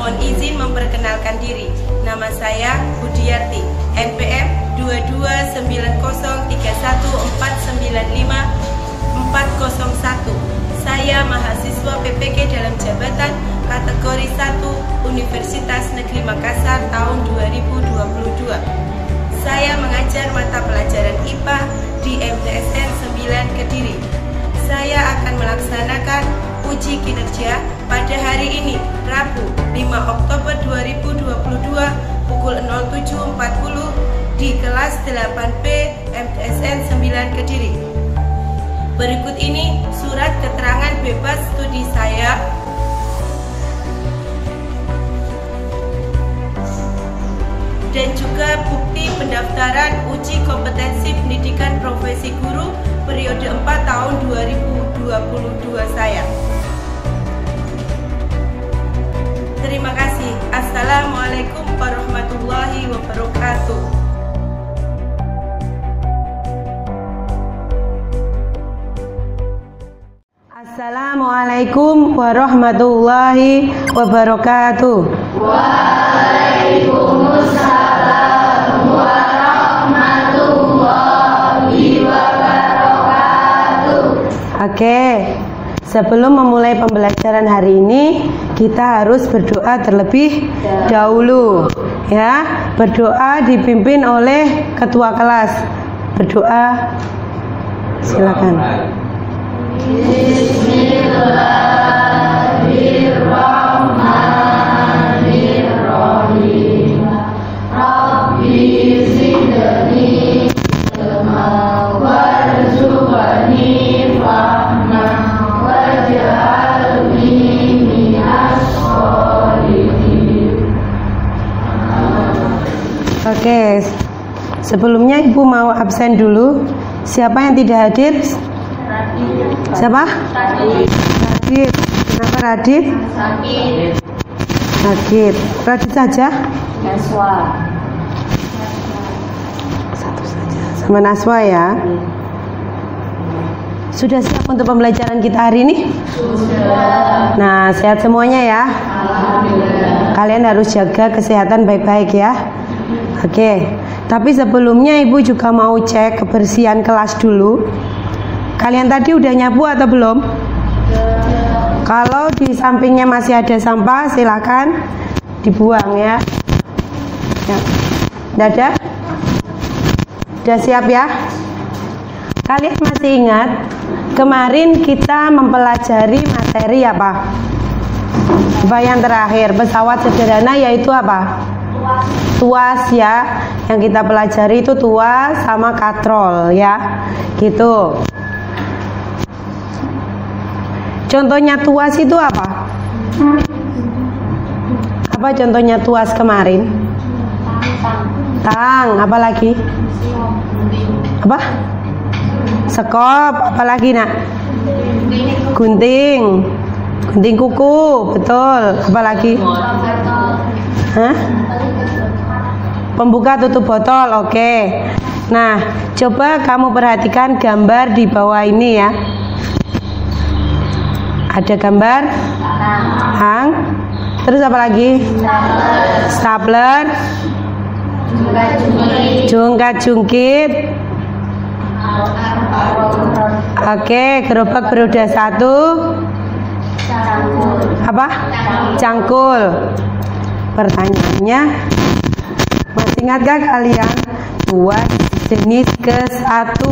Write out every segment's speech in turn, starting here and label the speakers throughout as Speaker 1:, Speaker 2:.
Speaker 1: Mohon izin memperkenalkan diri. Nama saya Budiarti, NPM 229131495-401. Saya mahasiswa PPK dalam jabatan kategori 1 Universitas Negeri Makassar tahun 2022. Saya mengajar mata pelajaran IPA di MTSN 9 Kediri. Saya akan melaksanakan uji kinerja pada hari ini, Rabu 5 Oktober 2022 pukul 07.40 di kelas 8B MTSN 9 Kediri. Berikut ini surat keterangan bebas studi saya dan juga bukti pendaftaran uji kompetensi pendidikan profesi guru periode 4 tahun 2022 saya. Terima kasih. Assalamualaikum warahmatullahi wabarakatuh.
Speaker 2: Assalamualaikum warahmatullahi wabarakatuh.
Speaker 3: Waalaikumsalam warahmatullahi wabarakatuh.
Speaker 2: Oke, sebelum memulai pembelajaran hari ini, kita harus berdoa terlebih dahulu. Ya, berdoa dipimpin oleh ketua kelas. Berdoa, silakan.
Speaker 3: Bismillahirrahmanirrahim. Rabbi zidni ilma warzuqni fahma waj'alni minas sholihin.
Speaker 2: Oke, sebelumnya Ibu mau absen dulu. Siapa yang tidak hadir? Siapa? Radit. Kenapa Radit?
Speaker 3: Sakit.
Speaker 2: Radit. Radit saja?
Speaker 3: Naswa.
Speaker 2: Satu saja. Sama Naswa ya. Sudah siap untuk pembelajaran kita hari ini?
Speaker 3: Sudah.
Speaker 2: Nah, sehat semuanya ya.
Speaker 3: Alhamdulillah.
Speaker 2: Kalian harus jaga kesehatan baik-baik ya. Oke. Tapi sebelumnya Ibu juga mau cek kebersihan kelas dulu. Kalian tadi udah nyapu atau belum? Kalau di sampingnya masih ada sampah, silakan dibuang ya. Udah ada? Udah siap ya? Kalian masih ingat kemarin kita mempelajari materi apa? Apa yang terakhir? Pesawat sederhana, yaitu apa? Tuas ya. Yang kita pelajari itu tuas sama katrol ya. Gitu. Contohnya tuas itu apa? Apa contohnya tuas kemarin? Tang, apa lagi? Apa? Sekop, apa lagi nak? Gunting. Gunting kuku, betul. Apa lagi? Hah? Pembuka tutup botol, oke. Nah, coba kamu perhatikan gambar di bawah ini ya. Ada gambar tang, terus apa lagi? Stapler, jungkat-jungkit. Oke, gerobak beroda 1. Apa? Cangkul. Pertanyaannya, masih ingatkah kalian tuas jenis ke-1?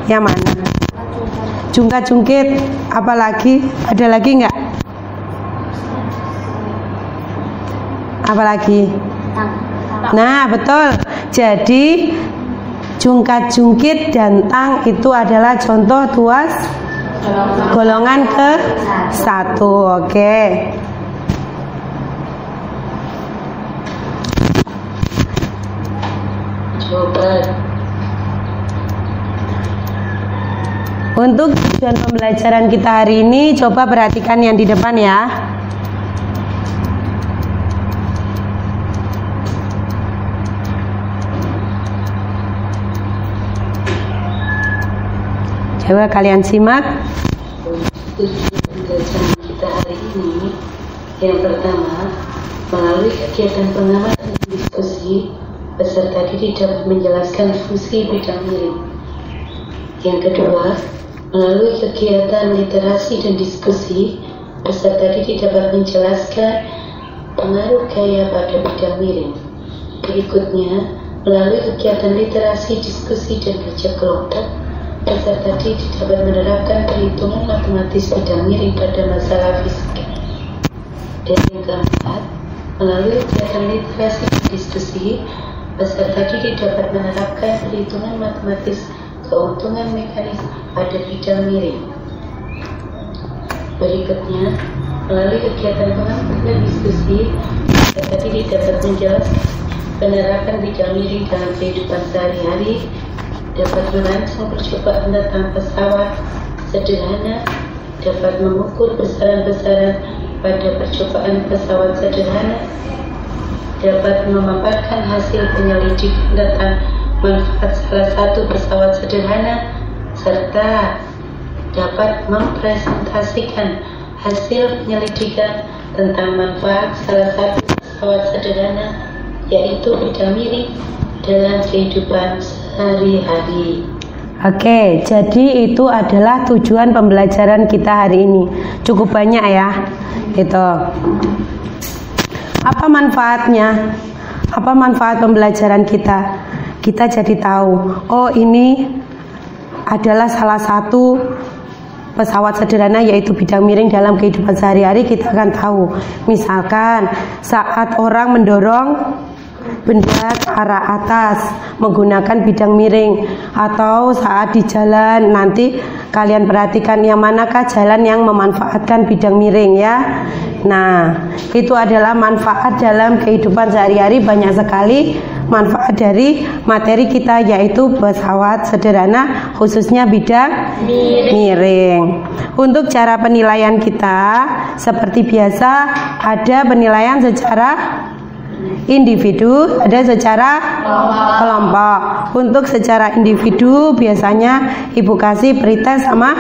Speaker 2: Yang mana? Jungkat-jungkit, apa lagi? Ada lagi nggak? Apa lagi? Nah, betul. Jadi jungkat-jungkit dan tang itu adalah contoh tuas golongan ke-1. Oke. Untuk tujuan pembelajaran kita hari ini, coba perhatikan yang di depan ya. Coba kalian simak.
Speaker 4: Tujuan pembelajaran kita hari ini Yang pertama, melalui kegiatan pengamatan dan diskusi, peserta didik dapat menjelaskan fungsi bidang miring. Yang kedua, melalui kegiatan literasi dan diskusi, peserta didik dapat menjelaskan pengaruh gaya pada bidang miring. Berikutnya, melalui kegiatan literasi, diskusi, dan kerja kelompok, peserta didik dapat menerapkan perhitungan matematis bidang miring pada masalah fisika. Dan yang keempat, melalui kegiatan literasi dan diskusi, peserta didik dapat menerapkan perhitungan matematis keuntungan mekanis pada bidang miring. Berikutnya, melalui kegiatan pengamatan dan diskusi, peserta didik dapat menjelaskan penerapan bidang miring dalam kehidupan sehari-hari, dapat merancang percobaan tentang pesawat sederhana, dapat mengukur besaran-besaran pada percobaan pesawat sederhana, dapat memaparkan hasil penyelidikan tentang manfaat salah satu pesawat sederhana, serta dapat mempresentasikan hasil penyelidikan tentang manfaat salah satu pesawat sederhana, yaitu bidang miring dalam kehidupan sehari-hari.
Speaker 2: Oke, jadi itu adalah tujuan pembelajaran kita hari ini. Cukup banyak ya. Itu. Apa manfaatnya? Apa manfaat pembelajaran kita? Kita jadi tahu, oh ini adalah salah satu pesawat sederhana yaitu bidang miring dalam kehidupan sehari-hari. Kita akan tahu. Misalkan saat orang mendorong benda ke arah atas menggunakan bidang miring, atau saat di jalan, nanti kalian perhatikan yang manakah jalan yang memanfaatkan bidang miring ya. Nah, itu adalah manfaat dalam kehidupan sehari-hari. Banyak sekali manfaat dari materi kita, yaitu pesawat sederhana, khususnya bidang miring. Untuk cara penilaian kita, seperti biasa, ada penilaian secara individu, ada secara kelompok. Untuk secara individu biasanya ibu kasih pretest sama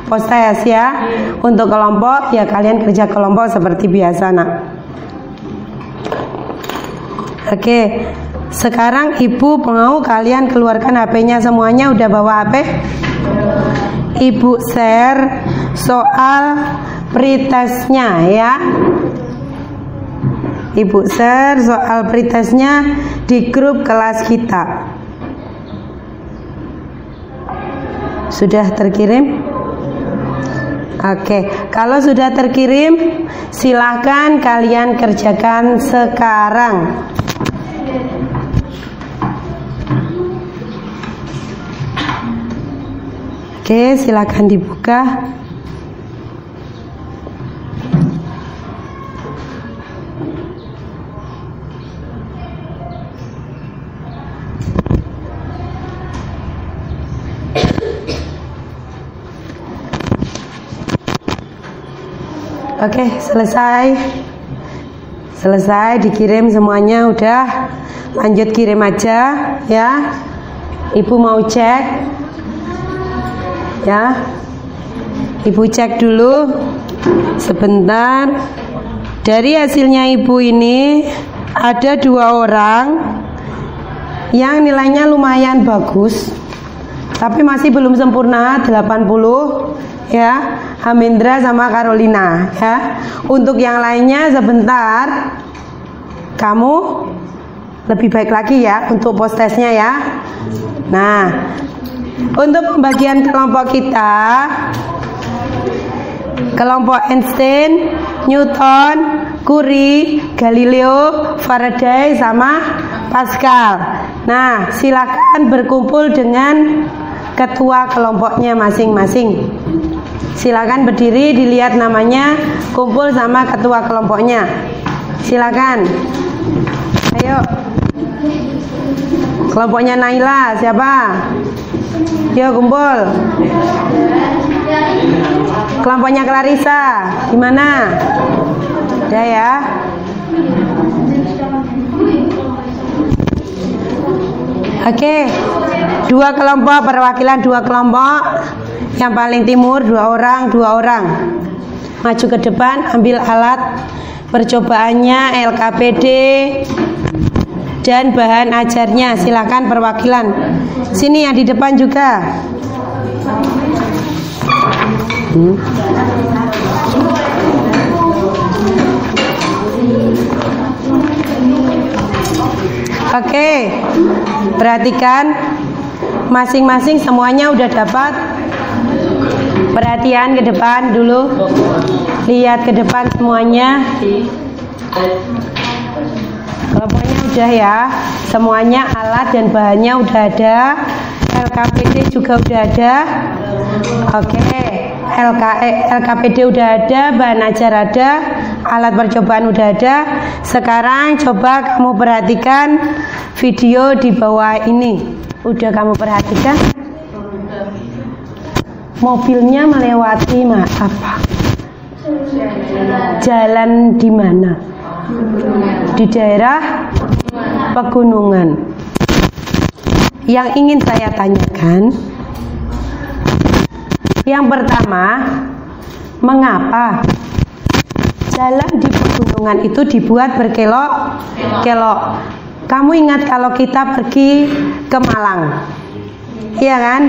Speaker 2: posttest ya. Untuk kelompok ya kalian kerja kelompok seperti biasa nak. Oke, sekarang ibu mau kalian keluarkan HP-nya semuanya. Udah bawa HP? Ibu share soal pretestnya ya. Ibu share soal pretestnya di grup kelas kita. Sudah terkirim? Oke, kalau sudah terkirim, silahkan kalian kerjakan sekarang. Oke, silahkan dibuka. Oke, selesai dikirim semuanya. Udah, lanjut kirim aja ya. Ibu mau cek ya. Ibu cek dulu sebentar. Dari hasilnya ibu ini ada 2 orang yang nilainya lumayan bagus, tapi masih belum sempurna 80 ya. Hamindra sama Carolina ya. Untuk yang lainnya sebentar, kamu lebih baik lagi ya untuk posttestnya ya. Nah, untuk pembagian kelompok kita, kelompok Einstein, Newton, Curie, Galileo, Faraday sama Pascal. Nah, silakan berkumpul dengan ketua kelompoknya masing-masing. Silakan berdiri, dilihat namanya, kumpul sama ketua kelompoknya. Silakan. Ayo. Kelompoknya Naila siapa? Yuk kumpul. Kelompoknya Clarissa gimana? Udah ya. Oke, 2 kelompok, perwakilan 2 kelompok. Yang paling timur 2 orang. Maju ke depan, ambil alat percobaannya, LKPD, dan bahan ajarnya. Silakan perwakilan. Sini yang di depan juga. Oke, perhatikan masing-masing, semuanya udah dapat. Perhatian ke depan dulu, lihat ke depan semuanya. Pokoknya udah ya, semuanya alat dan bahannya udah ada, LKPD juga udah ada. Oke, LKPD udah ada, bahan ajar ada, alat percobaan udah ada. Sekarang coba kamu perhatikan video di bawah ini. Udah kamu perhatikan? Mobilnya melewati apa? Jalan di mana? Di daerah pegunungan. Yang ingin saya tanyakan, yang pertama, mengapa jalan di pegunungan itu dibuat berkelok-kelok? Kamu ingat kalau kita pergi ke Malang, iya kan?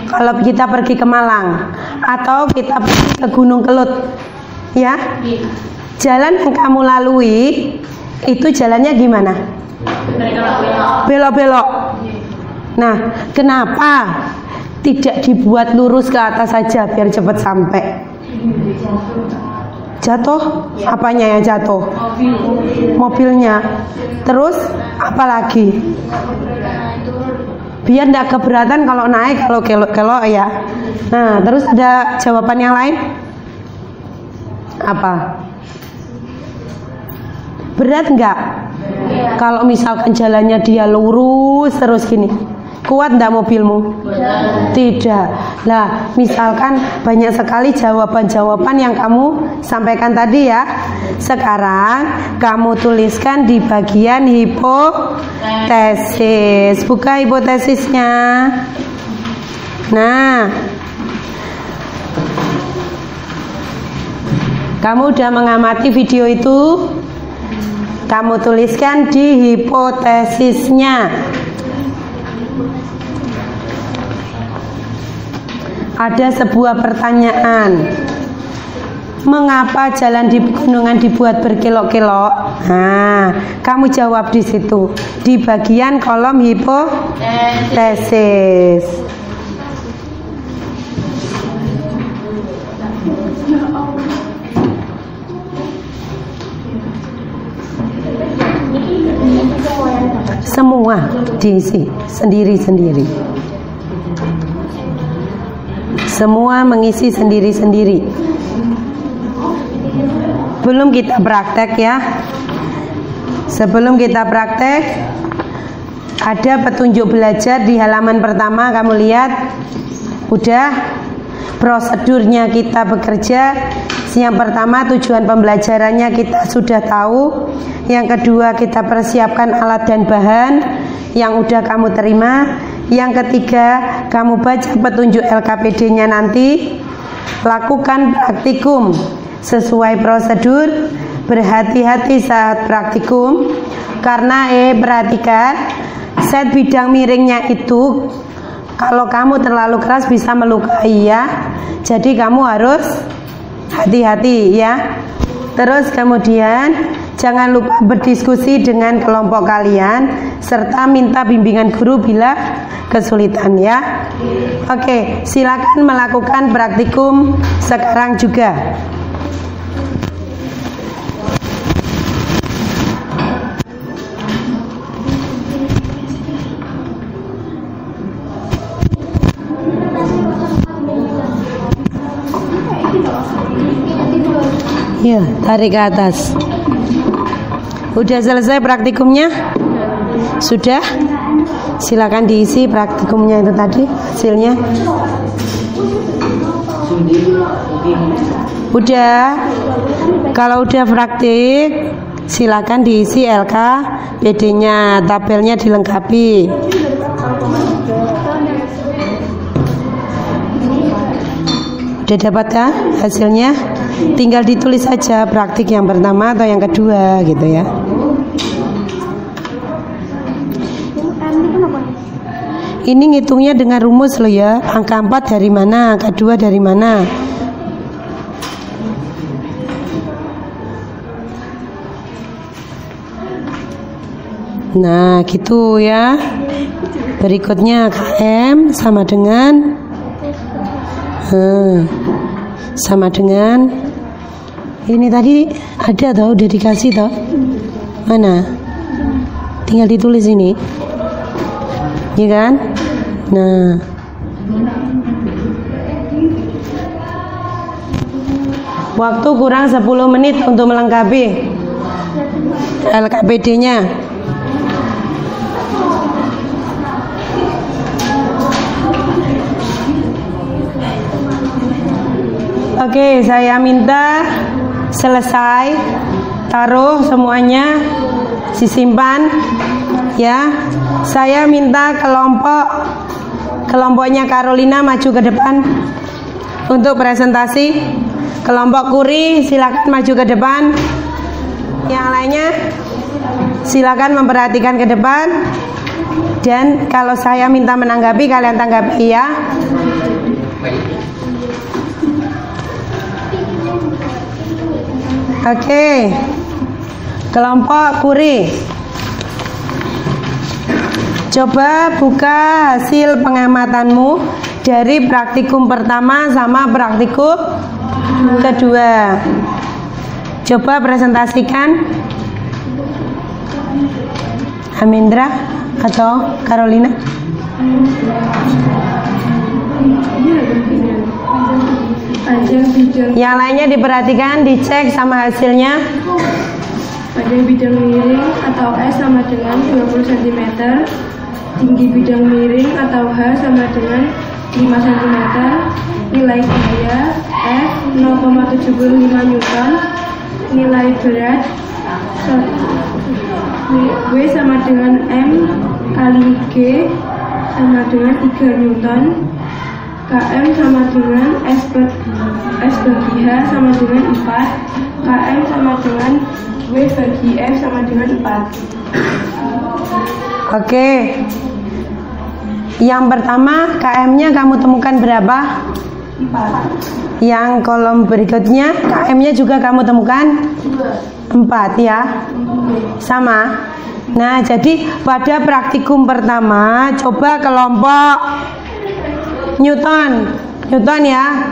Speaker 2: Kalau kita pergi ke Malang atau kita pergi ke Gunung Kelut, ya, jalan yang kamu lalui itu jalannya gimana? Belok-belok. Nah, kenapa tidak dibuat lurus ke atas saja biar cepat sampai? Jatuh? Apanya yang jatuh? Mobilnya. Terus apa lagi? Biar tidak keberatan kalau naik, kalau kelok ya. Nah, terus ada jawaban yang lain? Apa? Berat enggak? Kalau misalkan jalannya dia lurus terus gini, kuat enggak mobilmu? Tidak. Nah, misalkan banyak sekali jawaban-jawaban yang kamu sampaikan tadi ya. Sekarang kamu tuliskan di bagian hipotesis. Buka hipotesisnya. Nah, kamu udah mengamati video itu? Kamu tuliskan di hipotesisnya. Ada sebuah pertanyaan. Mengapa jalan di pegunungan dibuat berkelok-kelok? Nah, kamu jawab di situ, di bagian kolom hipotesis. Semua diisi sendiri-sendiri. Semua mengisi sendiri-sendiri. Belum kita praktek ya. Sebelum kita praktek, ada petunjuk belajar di halaman pertama. Kamu lihat, udah prosedurnya kita bekerja. Yang pertama, tujuan pembelajarannya kita sudah tahu. Yang kedua, kita persiapkan alat dan bahan yang udah kamu terima. Yang ketiga, kamu baca petunjuk LKPD-nya nanti. Lakukan praktikum sesuai prosedur. Berhati-hati saat praktikum, karena perhatikan, set bidang miringnya itu kalau kamu terlalu keras bisa melukai ya. Jadi kamu harus hati-hati ya. Terus kemudian jangan lupa berdiskusi dengan kelompok kalian serta minta bimbingan guru bila kesulitan ya. Oke, silakan melakukan praktikum sekarang juga. Ya, tarik ke atas. Udah selesai praktikumnya? Sudah? Silakan diisi praktikumnya itu tadi, hasilnya. Udah. Kalau udah praktik, silakan diisi LKPD-nya, tabelnya dilengkapi. Udah dapat kan hasilnya? Tinggal ditulis saja praktik yang pertama atau yang kedua gitu ya. Ini ngitungnya dengan rumus loh ya. Angka 4 dari mana, angka 2 dari mana. Nah gitu ya. Berikutnya KM sama dengan ini tadi ada tau, udah dikasih tau. Mana? Tinggal ditulis ini, ya kan? Nah, waktu kurang 10 menit untuk melengkapi LKPD-nya. Oke, saya minta selesai, taruh semuanya, disimpan ya. Saya minta kelompoknya Carolina maju ke depan untuk presentasi. Kelompok Kuri silakan maju ke depan. Yang lainnya silakan memperhatikan ke depan. Dan kalau saya minta menanggapi, kalian tanggapi ya. Oke, kelompok Kuri, coba buka hasil pengamatanmu dari praktikum pertama sama praktikum kedua. Coba presentasikan. Amindra atau Carolina? Yang lainnya diperhatikan, dicek sama hasilnya.
Speaker 5: Panjang bidang miring atau S sama dengan 20 cm. Tinggi bidang miring atau H sama dengan 5 cm. Nilai gaya F 0,75 Newton. Nilai berat W sama dengan M kali G sama dengan 3 Newton. KM sama dengan S bagi H sama dengan 4. KM sama dengan W bagi F sama dengan 4.
Speaker 2: Oke. Yang pertama KM-nya kamu temukan berapa? 4. Yang kolom berikutnya KM-nya juga kamu temukan 4 ya. Sama. Nah, jadi pada praktikum pertama coba kelompok Newton ya.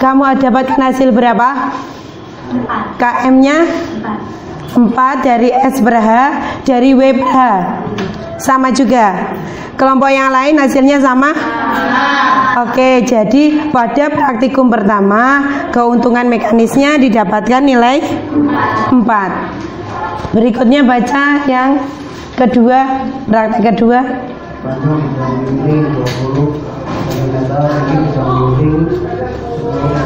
Speaker 2: Kamu dapatkan hasil berapa? KM-nya 4 dari S per H dari W per H. Sama juga. Kelompok yang lain hasilnya sama? Oke, jadi pada praktikum pertama keuntungan mekanisnya didapatkan nilai 4. Berikutnya baca yang kedua, praktik kedua.
Speaker 6: Panjang bidang miring 20 cm, tinggi bidang miring 10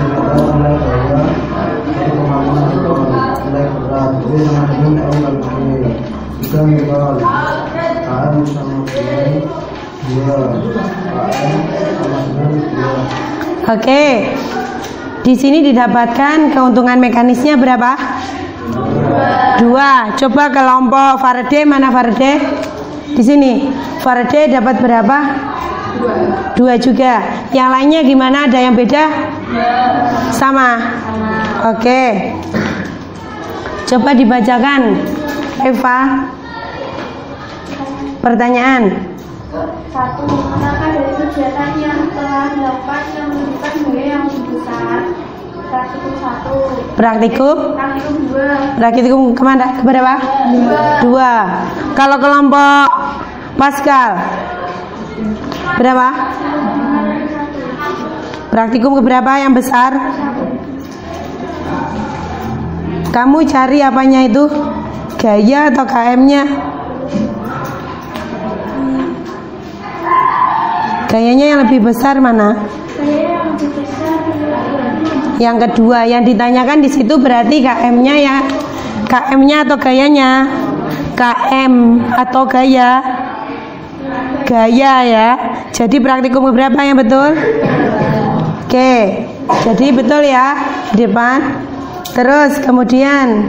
Speaker 6: cm, nilai gaya 1,5 Newton, nilai berat W sama dengan M kali G 3 Newton, KM sama dengan 2, KM sama dengan 2.
Speaker 2: Oke, di sini didapatkan keuntungan mekanisnya berapa? 2. Coba kelompok Faraday, mana Faraday? Di sini Faraday dapat berapa? 2 juga. Yang lainnya gimana? Ada yang beda? Sama. Oke. Coba dibacakan, Eva. Pertanyaan.
Speaker 5: 1. Manakah dari kegiatan yang telah dilakukan yang menunjukkan gaya yang lebih besar? Praktikum 1.
Speaker 2: Praktikum?
Speaker 5: Praktikum 2.
Speaker 2: Praktikum kemana? Keberapa? 2. Kalau kelompok Pascal berapa? Praktikum keberapa yang besar? Kamu cari apanya itu? Gaya atau KM-nya? Gayanya yang lebih besar mana? Yang kedua, yang ditanyakan di situ berarti KM-nya ya. KM-nya atau gayanya? KM atau gaya? Gaya ya. Jadi praktikum berapa yang betul? Oke, jadi betul ya di depan. Terus kemudian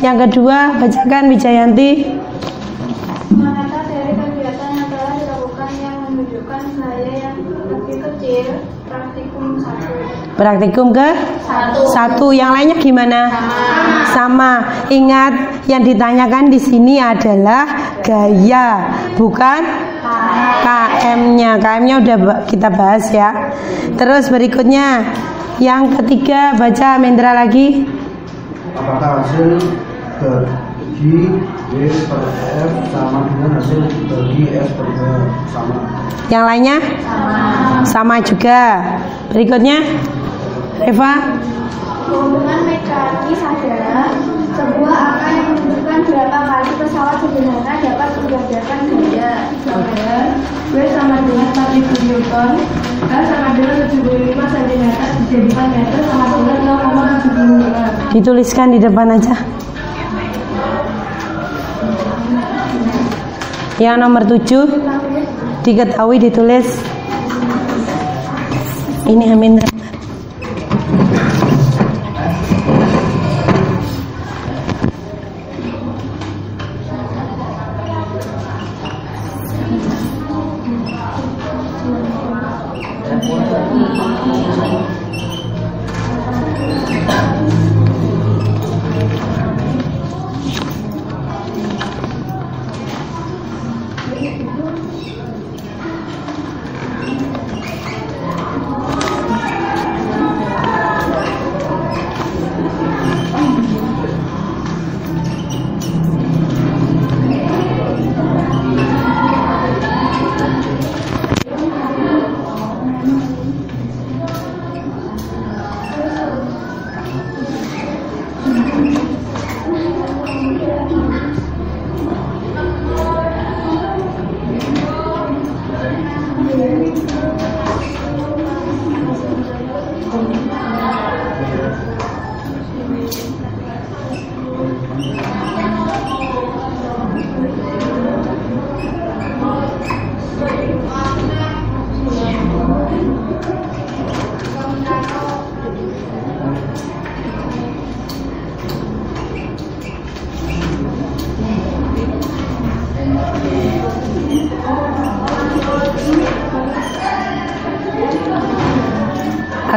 Speaker 2: yang kedua, bacakan Wijayanti.
Speaker 5: Menata dari kegiatan yang telah dilakukan yang menunjukkan saya yang lebih kecil, praktikum 1.
Speaker 2: Praktikum ke 1. Yang lainnya gimana? Sama. Ingat yang ditanyakan di sini adalah gaya, bukan KM-nya. KM-nya udah kita bahas ya. Terus berikutnya yang ketiga, baca Mendra lagi.
Speaker 6: Apakah hasil bagi W per F sama dengan hasil bagi F per G? Sama.
Speaker 2: Yang lainnya? Sama juga. Berikutnya Eva.
Speaker 5: Hubungan mekanis adalah sebuah angka yang menunjukkan berapa kali pesawat sebenarnya dapat menggerakkan gaya. Misalnya, W sama dengan 4.000 Newton, H sama dengan 75 cm, dijadikan meter sama dengan 0,75.
Speaker 2: Dituliskan di depan aja. Yang nomor 7 diketahui ditulis. Ini Amin.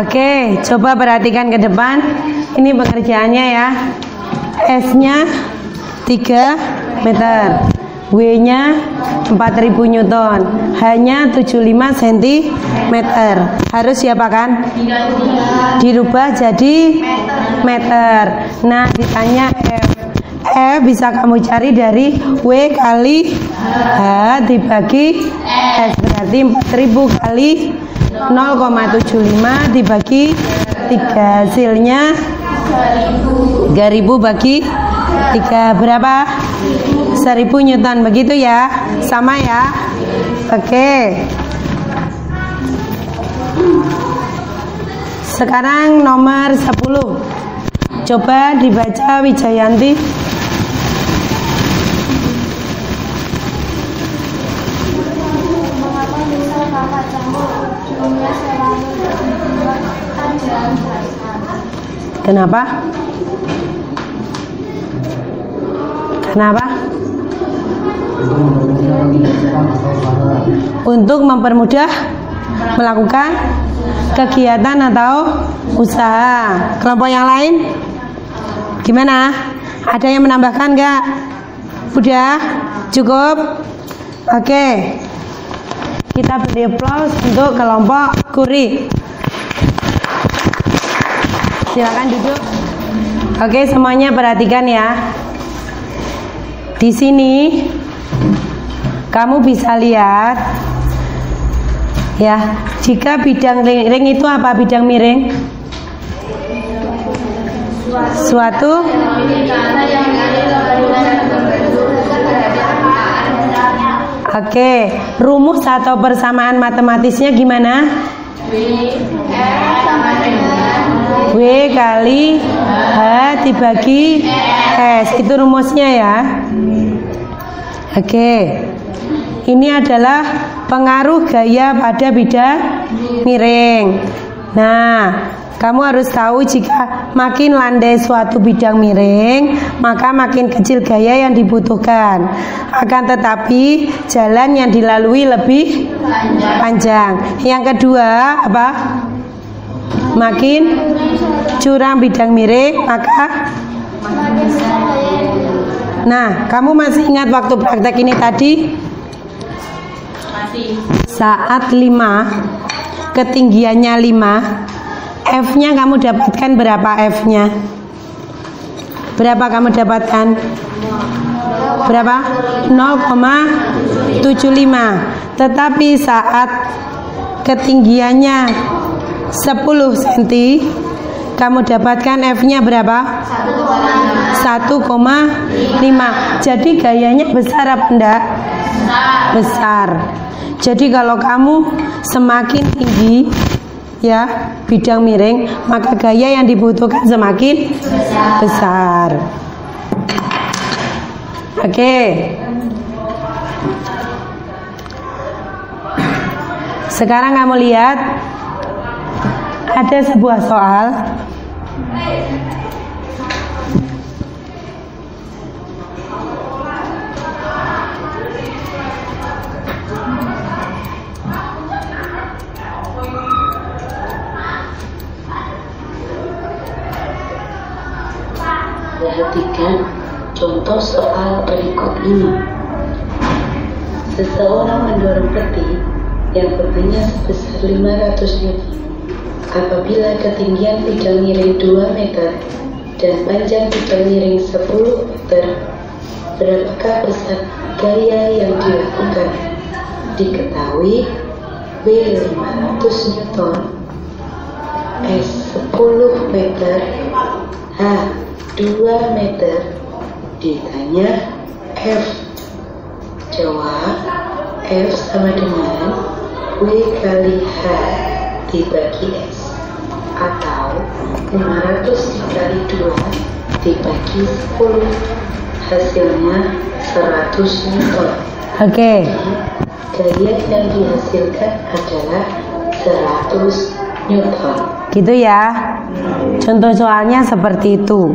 Speaker 2: Oke, coba perhatikan ke depan. Ini pengerjaannya ya. S-nya 3 meter, W-nya 4000 Newton, H-nya 75 cm. Harus diapakan? Dirubah jadi meter. Nah, ditanya F. F bisa kamu cari dari W kali H dibagi S, berarti 4000 kali 0,75 dibagi 3, hasilnya 3000 bagi 3 berapa? 1000 Newton, begitu ya? Sama ya? Oke. Sekarang nomor 10. Coba dibaca Wijayanti.
Speaker 5: Mengapa misal kakak campur ujungnya selalu berbentuk tajam dasar?
Speaker 2: Kenapa? Kenapa? Untuk mempermudah melakukan kegiatan atau usaha. Kelompok yang lain gimana? Ada yang menambahkan nggak? Udah? Cukup? Oke. Kita beri aplaus untuk kelompok Kuri. Silakan duduk. Oke, semuanya perhatikan ya. Di sini kamu bisa lihat ya, jika bidang ring itu apa? Bidang miring? Suatu Oke, rumus atau persamaan matematisnya gimana? W kali H dibagi S, itu rumusnya ya. Oke, ini adalah pengaruh gaya pada bidang miring. Nah, kamu harus tahu jika makin landai suatu bidang miring, maka makin kecil gaya yang dibutuhkan. Akan tetapi jalan yang dilalui lebih panjang. Yang kedua apa? Makin curam bidang miring, maka nah, kamu masih ingat waktu praktek ini tadi? Saat 5, ketinggiannya 5, F-nya kamu dapatkan berapa F-nya? Berapa kamu dapatkan? Berapa? 0,75. Tetapi saat ketinggiannya 10 cm, kamu dapatkan F-nya berapa? 1,5. Jadi gayanya besar apa enggak? Besar. Jadi kalau kamu semakin tinggi ya bidang miring, maka gaya yang dibutuhkan semakin besar. Oke. Sekarang kamu lihat ada sebuah soal.
Speaker 4: Perhatikan contoh soal berikut ini. Seseorang mendorong peti yang bebannya sebesar 500 Newton. Apabila ketinggian bidang miring 2 meter dan panjang bidang miring 10 meter, berapakah besar gaya yang dilakukan? Diketahui B 500 Newton, S 10 meter, H 2 meter, ditanya F. Jawab, F sama dengan W kali H dibagi S, atau 500 dikali 2 dibagi 10, hasilnya 100 Newton.
Speaker 2: Oke.
Speaker 4: Gaya yang dihasilkan adalah 100 Newton.
Speaker 2: Gitu ya. Contoh soalnya seperti itu.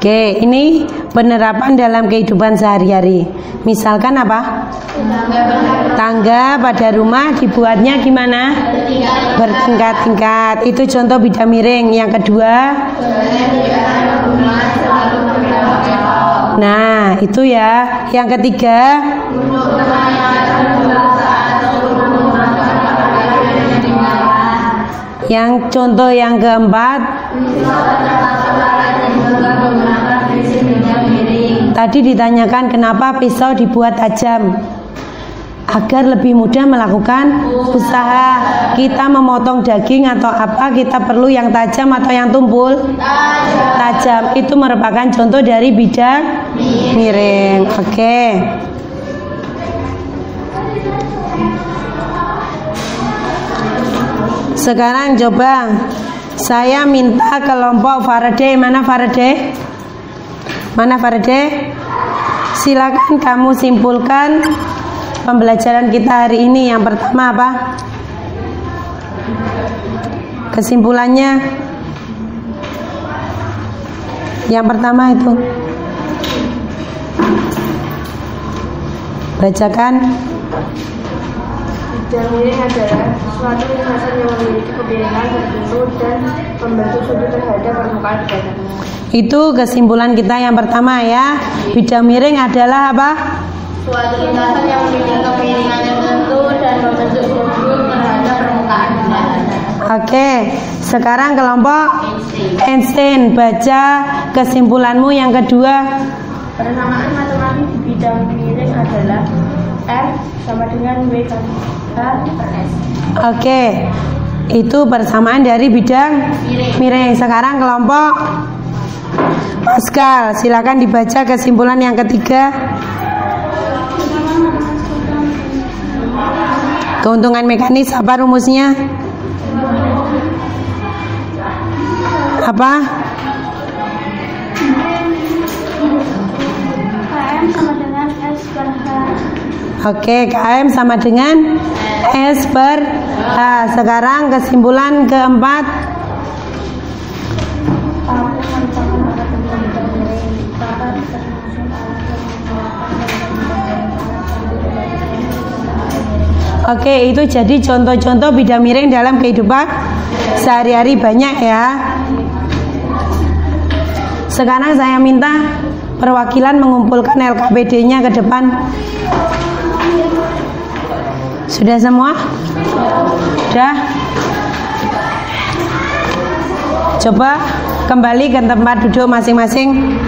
Speaker 2: Oke, ini penerapan dalam kehidupan sehari-hari. Misalkan apa? Tangga pada rumah dibuatnya gimana? Bertingkat-tingkat. Itu contoh bidang miring. Yang kedua, nah itu ya. Yang ketiga, yang contoh yang keempat, tadi ditanyakan kenapa pisau dibuat tajam. Agar lebih mudah melakukan usaha. Kita memotong daging atau apa, kita perlu yang tajam atau yang tumpul? Tajam. Itu merupakan contoh dari bidang miring. Oke. Sekarang coba saya minta kelompok Faraday. Mana Faraday? Mana Faraday? Silakan kamu simpulkan pembelajaran kita hari ini. Yang pertama apa? Kesimpulannya. Yang pertama itu bacakan.
Speaker 5: Bidang miring adalah suatu lintasan yang memiliki kebiasaan tertentu dan membentuk sudut terhadap permukaan di dalamnya.
Speaker 2: Itu kesimpulan kita yang pertama ya. Bidang miring adalah apa?
Speaker 3: Suatu lintasan yang memiliki kemiringan tertentu dan membentuk sudut terhadap permukaan di dalamnya.
Speaker 2: Oke, sekarang kelompok Einstein. Baca kesimpulanmu yang kedua.
Speaker 5: Persamaan matematik di bidang miring adalah F sama dengan W kali H per S.
Speaker 2: Oke, itu persamaan dari bidang miring. Sekarang kelompok Pascal. Silakan dibaca kesimpulan yang ketiga. Keuntungan mekanis apa rumusnya? Apa?
Speaker 5: Km sama dengan S per H
Speaker 2: Oke, KM sama dengan S per H. Sekarang kesimpulan keempat. Oke, itu jadi contoh-contoh bidang miring dalam kehidupan sehari-hari banyak ya. Sekarang saya minta perwakilan mengumpulkan LKPD-nya ke depan. Sudah semua? Sudah? Coba kembali ke tempat duduk masing-masing.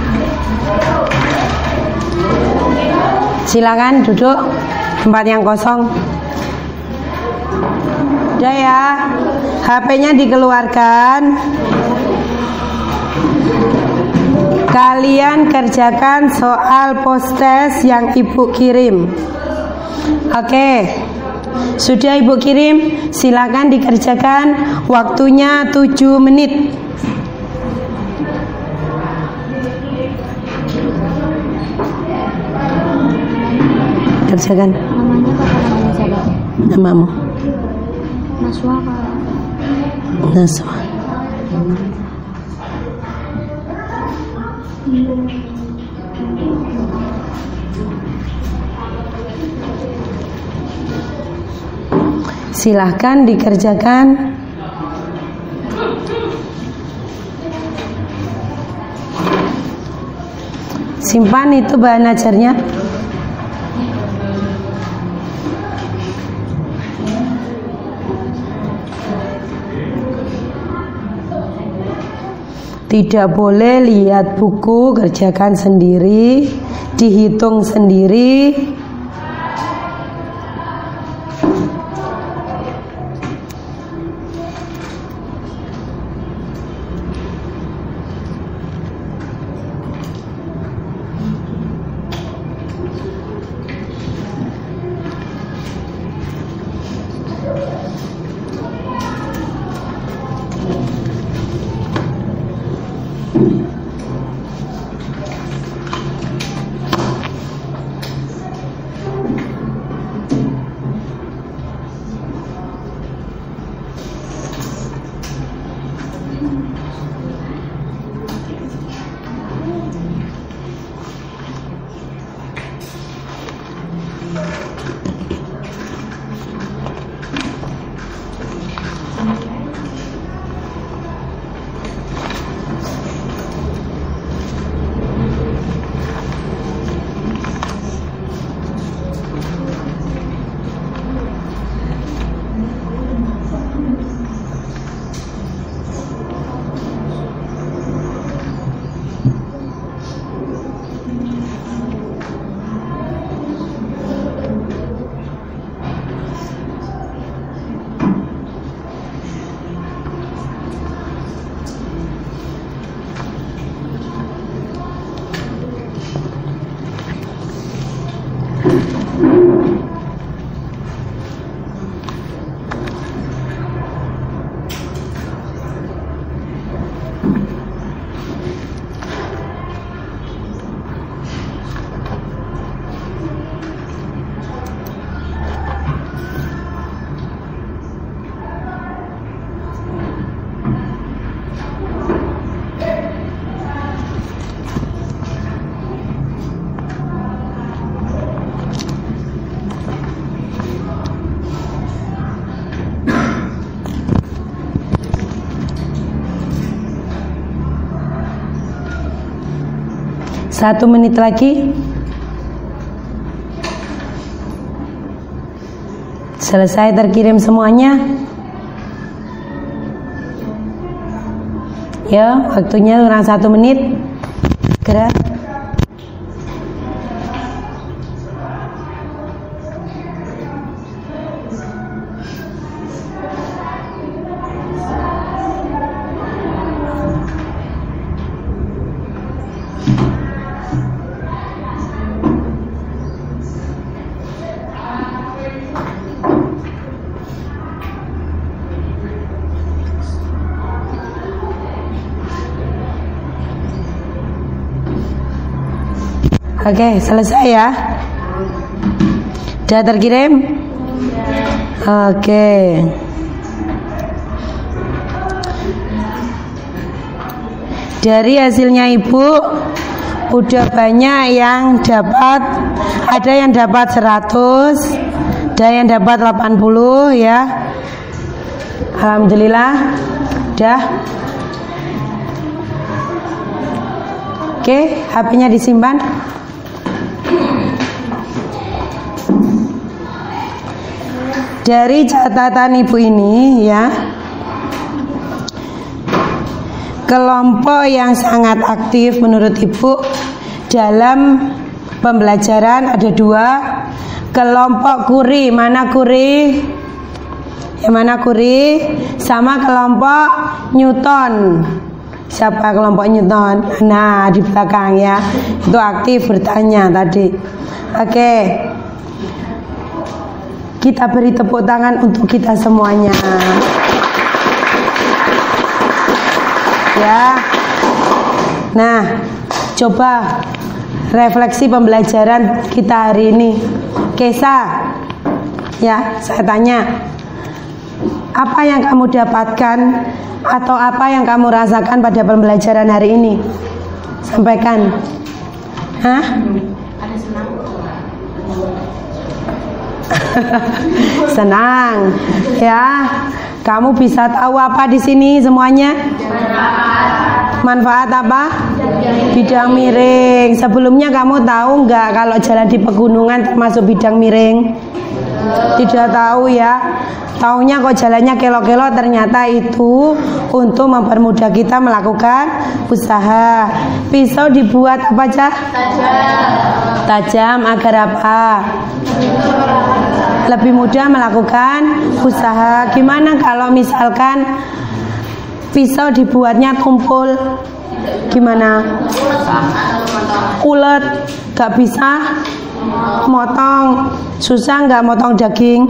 Speaker 2: Silakan duduk tempat yang kosong. Udah ya, HP-nya dikeluarkan. Kalian kerjakan soal post-test yang Ibu kirim. Oke, sudah Ibu kirim, silakan dikerjakan. Waktunya 7 menit. Kerjakan.
Speaker 3: Namanya apa siapa?
Speaker 2: Namamu.
Speaker 3: Naswa apa?
Speaker 2: Naswa. Silahkan dikerjakan. Simpan itu bahan ajarnya. Tidak boleh lihat buku, kerjakan sendiri, dihitung sendiri. Satu menit lagi. Selesai terkirim semuanya. Ya, waktunya kurang 1 menit. Gerak. Oke, selesai ya. Sudah terkirim? Oke. Dari hasilnya Ibu udah banyak yang dapat, ada yang dapat 100, ada yang dapat 80 ya. Alhamdulillah. Udah. Oke, HP-nya disimpan. Dari catatan Ibu ini ya, kelompok yang sangat aktif menurut Ibu dalam pembelajaran ada 2. Kelompok Curie, mana Curie? Yang mana Curie? Sama kelompok Newton. Siapa kelompok Newton? Nah, di belakang ya. Itu aktif bertanya tadi. Oke. Kita beri tepuk tangan untuk kita semuanya. Ya. Nah, coba refleksi pembelajaran kita hari ini. Kesa. Ya, saya tanya. Apa yang kamu dapatkan atau apa yang kamu rasakan pada pembelajaran hari ini? Sampaikan. Hah?
Speaker 3: Ada senang.
Speaker 2: Senang. Ya. Kamu bisa tahu apa di sini semuanya? Manfaat apa? Bidang miring. Sebelumnya kamu tahu nggak kalau jalan di pegunungan termasuk bidang miring? Tidak tahu ya. Taunya kok jalannya kelok-kelok, ternyata itu untuk mempermudah kita melakukan usaha. Pisau dibuat apa, Cah? Tajam agar apa? Lebih mudah melakukan usaha. Gimana kalau misalkan pisau dibuatnya tumpul? Gimana? Ulet, gak bisa motong. Susah nggak motong daging?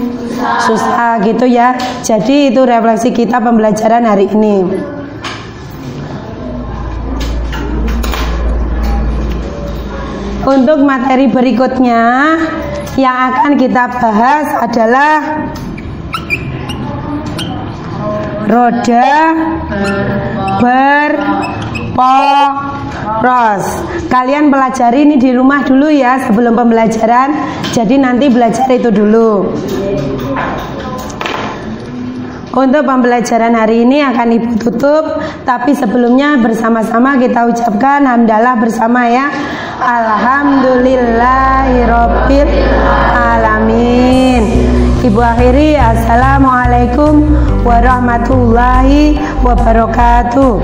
Speaker 2: Susah gitu ya. Jadi itu refleksi kita pembelajaran hari ini. Untuk materi berikutnya yang akan kita bahas adalah roda berporos. Kalian pelajari ini di rumah dulu ya sebelum pembelajaran. Jadi nanti belajar itu dulu. Untuk pembelajaran hari ini akan Ibu tutup, tapi sebelumnya bersama-sama kita ucapkan hamdalah bersama ya. Alhamdulillahirabbil alamin. Ibu akhiri, assalamualaikum warahmatullahi wabarakatuh.